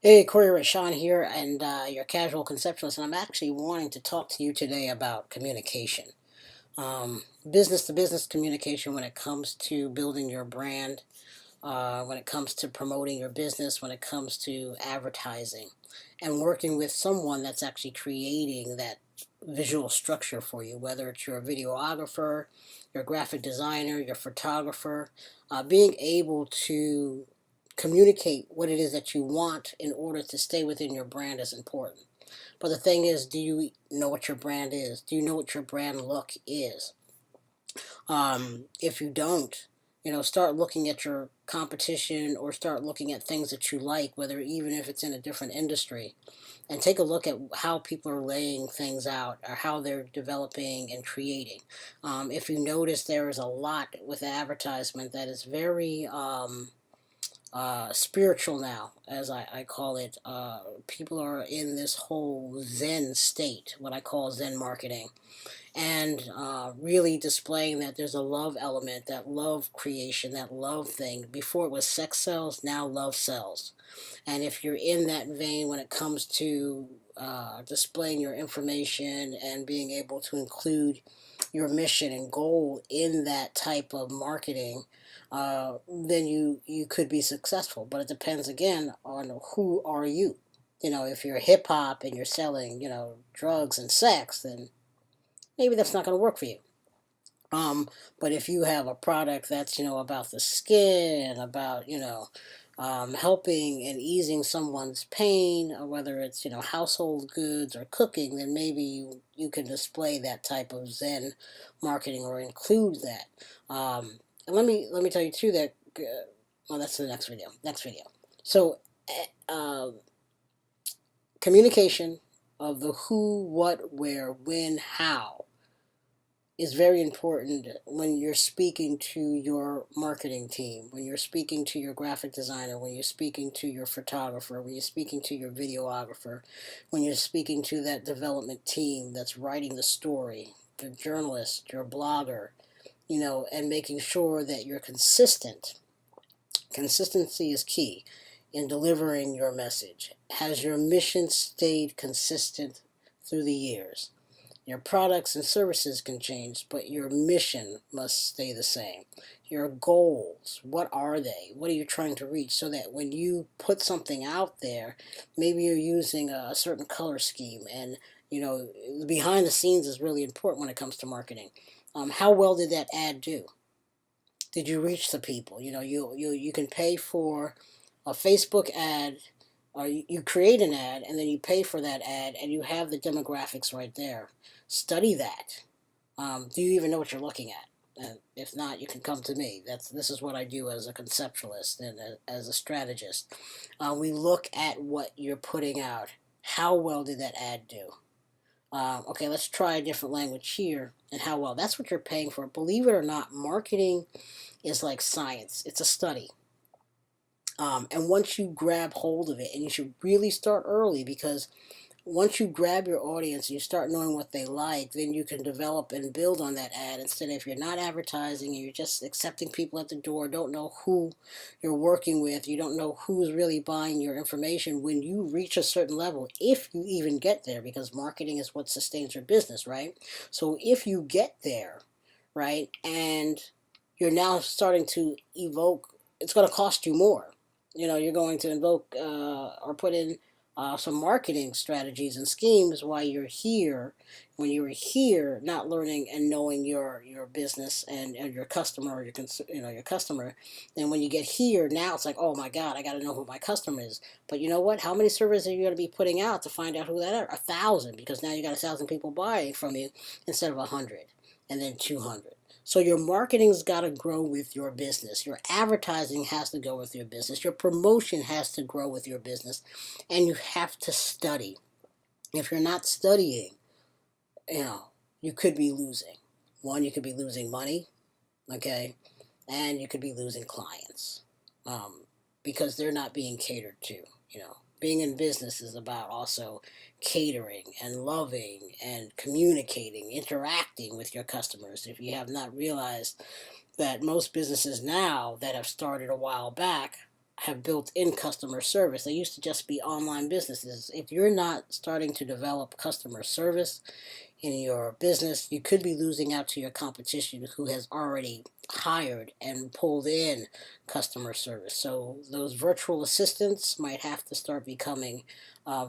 Hey, Kori, Raishon here, and your casual conceptualist, and I'm actually wanting to talk to you today about communication, business to business communication when it comes to building your brand, when it comes to promoting your business, when it comes to advertising, and working with someone that's actually creating that visual structure for you, whether it's your videographer, your graphic designer, your photographer, being able to communicate what it is that you want in order to stay within your brand is important. But the thing is, do you know what your brand is? Do you know what your brand look is? If you don't, start looking at your competition or start looking at things that you like, whether even if it's in a different industry, and take a look at how people are laying things out or how they're developing and creating. If you notice, there is a lot with advertisement that is very spiritual now, as I call it. People are in this whole Zen state, what I call Zen marketing, and really displaying that there's a love element, that love creation, that love thing. Before it was sex sells, now love sells. And if you're in that vein when it comes to displaying your information and being able to include your mission and goal in that type of marketing, then you could be successful. But it depends again on who are you. If you're hip hop and you're selling, drugs and sex, then maybe that's not going to work for you. But if you have a product that's, about the skin, about, helping and easing someone's pain, or whether it's, household goods or cooking, then maybe you can display that type of Zen marketing or include that. And let me tell you too that, well, that's the next video. Next video. So, communication of the who, what, where, when, how is very important when you're speaking to your marketing team, when you're speaking to your graphic designer, when you're speaking to your photographer, when you're speaking to your videographer, when you're speaking to that development team that's writing the story, your journalist, your blogger, and making sure that you're consistent. Consistency is key in delivering your message. Has your mission stayed consistent through the years? Your products and services can change, but your mission must stay the same. Your goals, what are they? What are you trying to reach? So that when you put something out there, maybe you're using a certain color scheme, and behind the scenes is really important when it comes to marketing. How well did that ad do? Did you reach the people? You can pay for a Facebook ad, or you create an ad and then you pay for that ad, and you have the demographics right there. Study that. Do you even know what you're looking at? And if not, you can come to me. This is what I do as a conceptualist and as a strategist. We look at what you're putting out. How well did that ad do? Okay, let's try a different language here. And how well? That's what you're paying for. Believe it or not, marketing is like science. It's a study. And once you grab hold of it, and you should really start early, because once you grab your audience and you start knowing what they like, then you can develop and build on that ad. Instead, if you're not advertising and you're just accepting people at the door, don't know who you're working with, you don't know who's really buying your information, when you reach a certain level, if you even get there, because marketing is what sustains your business, right? So if you get there, right, and you're now starting to evoke, it's going to cost you more. You're going to invoke or put in some marketing strategies and schemes while you're here. When you were here, not learning and knowing your business and your customer, or your customer, and when you get here, now it's like, oh my God, I got to know who my customer is. But you know what? How many surveys are you going to be putting out to find out who that are? 1,000, because now you got 1,000 people buying from you instead of 100, and then 200. So your marketing's got to grow with your business. Your advertising has to go with your business. Your promotion has to grow with your business. And you have to study. If you're not studying, you know, you could be losing. One, you could be losing money, okay? And you could be losing clients, because they're not being catered to, Being in business is about also catering and loving and communicating, interacting with your customers. If you have not realized that most businesses now that have started a while back have built-in customer service. They used to just be online businesses. If you're not starting to develop customer service in your business, you could be losing out to your competition who has already hired and pulled in customer service. So those virtual assistants might have to start becoming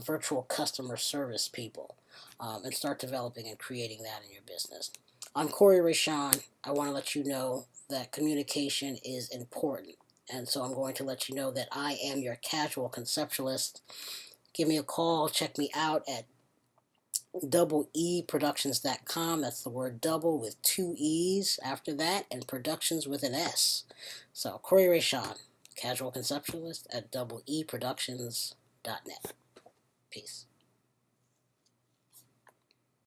virtual customer service people, and start developing and creating that in your business. I'm Kori Raishon. I want to let you know that communication is important. And so I'm going to let you know that I am your casual conceptualist. Give me a call. Check me out at doubleeproductions.com. That's the word double with two E's after that, and productions with an S. So Kori Raishon, casual conceptualist at doubleeproductions.net. Peace.